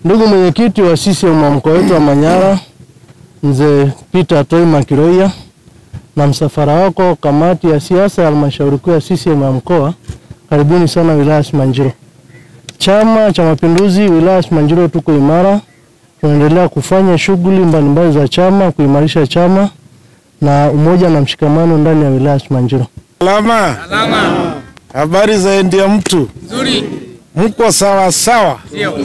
Ndugu mwenyekiti wa CCM wa mkoa wetu wa Manyara, Mzee Peter Toi Makiroya, na msafara wako kamati ya siasa ya halmashauri kuu ya CCM ya mkoa, karibuni sana wilaya Simanjiro. Chama cha Mapinduzi wilaya Simanjiro tuko imara, tunaendelea kufanya shughuli mbalimbali za chama, kuimarisha chama na umoja na mshikamano ndani ya wilaya Simanjiro. Salama. Habari za ndia mtu? Nzuri. Mko sawa sawa? Ndio.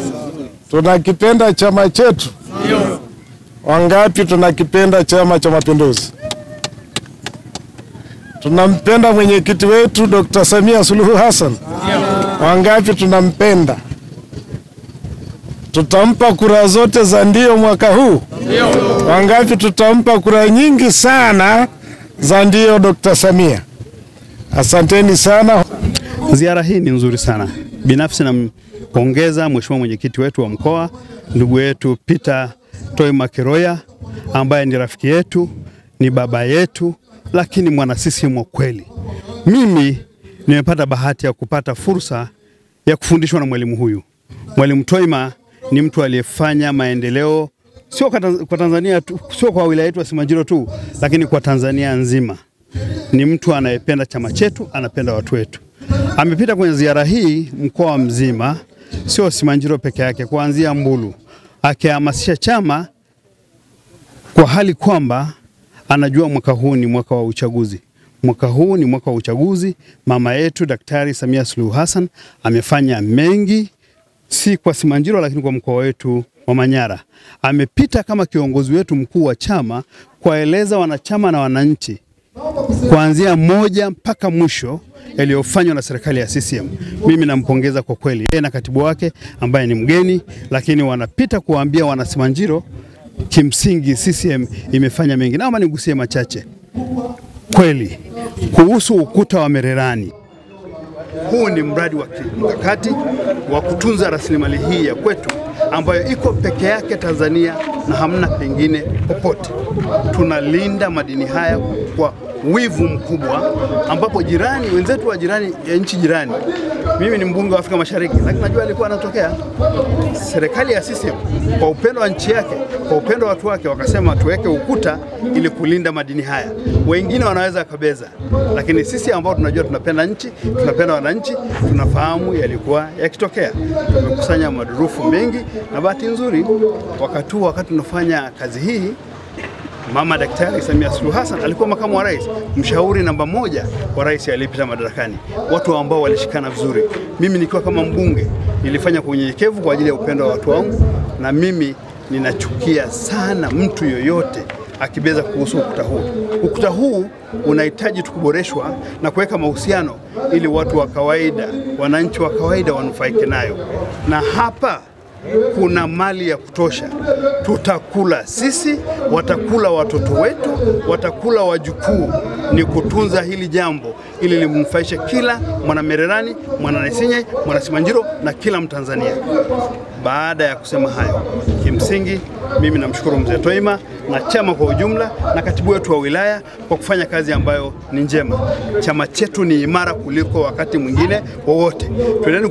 Tunakipenda chama chetu? Ndio. Wangapi tunakipenda Chama cha Mapinduzi? Tunampenda mwenyekiti wetu Dr. Samia Suluhu Hassan? Ndio. Wangapi tunampenda? Tutampa kura zote za ndio mwaka huu? Ndio. Wangapi tutampa kura nyingi sana za ndio Dr. Samia? Asanteni sana. Ziara hii ni nzuri sana. Binafsi nampongeza mheshimiwa mwenyekiti wetu wa mkoa, ndugu yetu Peter Toi Makiroya, ambaye ni rafiki yetu, ni baba yetu, lakini mwana CCM wa kweli. Mimi nimepata bahati ya kupata fursa ya kufundishwa na mwalimu huyu. Mwalimu Toima ni mtu aliyefanya maendeleo sio kwa Tanzania tu, sio kwa wilaya yetu ya Simanjiro tu, lakini kwa Tanzania nzima. Ni mtu anayependa chama chetu, anapenda watu wetu. Amepita kwenye ziara hii mkoa mzima, sio Simanjiro peke yake, kuanzia Mbulu, akihamasisha chama kwa hali kwamba anajua mwaka huu ni mwaka wa uchaguzi. Mwaka huu ni mwaka wa uchaguzi. Mama yetu Daktari Samia Suluhu Hassan amefanya mengi, si kwa Simanjiro lakini kwa mkoa wetu wa Manyara. Amepita kama kiongozi wetu mkuu wa chama kuwaeleza wanachama na wananchi kuanzia moja mpaka mwisho yaliyofanywa na serikali ya CCM. Mimi nampongeza kwa kweli, yeye na katibu wake ambaye ni mgeni, lakini wanapita kuambia wana Simanjiro kimsingi CCM imefanya mengi. Naomba nigusie machache. Kweli, kuhusu ukuta wa Mererani, huu ni mradi wa kimkakati wa kutunza rasilimali hii ya kwetu ambayo iko peke yake Tanzania na hamna pengine popote. Tunalinda madini haya kwa wivu mkubwa, ambapo jirani wenzetu wa jirani ya nchi jirani, mimi ni mbunge wa Afrika Mashariki, lakini najua alikuwa anatokea. Serikali ya CCM kwa upendo wa nchi yake, kwa upendo wa watu wake, wakasema tuweke ukuta ili kulinda madini haya. Wengine wanaweza kabeza, lakini sisi ambao tunajua tunapenda nchi, tunapenda wananchi, tunafahamu yalikuwa yakitokea. Tumekusanya madurufu mengi, na bahati nzuri wakati tunafanya kazi hii, Mama Daktari Samia Suluhu Hassan alikuwa makamu wa rais, mshauri namba 1 wa rais aliyepita madarakani. Watu ambao walishikana vizuri. Mimi nikiwa kama mbunge nilifanya kwa unyenyekevu kwa ajili ya upendo wa watu wangu, na mimi ninachukia sana mtu yoyote akibeza kuhusu ukuta huu. Ukuta huu unahitaji kuboreshwa na kuweka mahusiano ili watu wa kawaida, wananchi wa kawaida wanufaike nayo. Na hapa kuna mali ya kutosha. Tutakula sisi, watakula watoto wetu, watakula wajukuu. Ni kutunza hili jambo ili limnufaishe kila mwana Mererani, mwana Naisinye, mwana Simanjiro na kila Mtanzania. Baada ya kusema hayo, kimsingi mimi namshukuru Mzee Toima na chama kwa ujumla na katibu wetu wa wilaya kwa kufanya kazi ambayo ni njema. Chama chetu ni imara kuliko wakati mwingine wowote. Tuendeni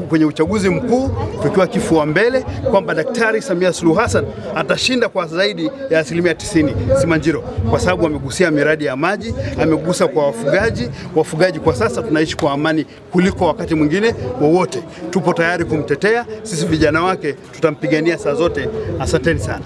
kwenye uchaguzi mkuu tukiwa kifua mbele kwamba Daktari Samia Suluhu Hassan atashinda kwa zaidi ya 90% Simanjiro, kwa sababu amegusia miradi ya maji, amegusa kwa wafugaji. Wafugaji kwa sasa tunaishi kwa amani kuliko wakati mwingine wowote. Tupo tayari kumtetea, sisi vijana wake tutampigania saa zote. Asanteni sana.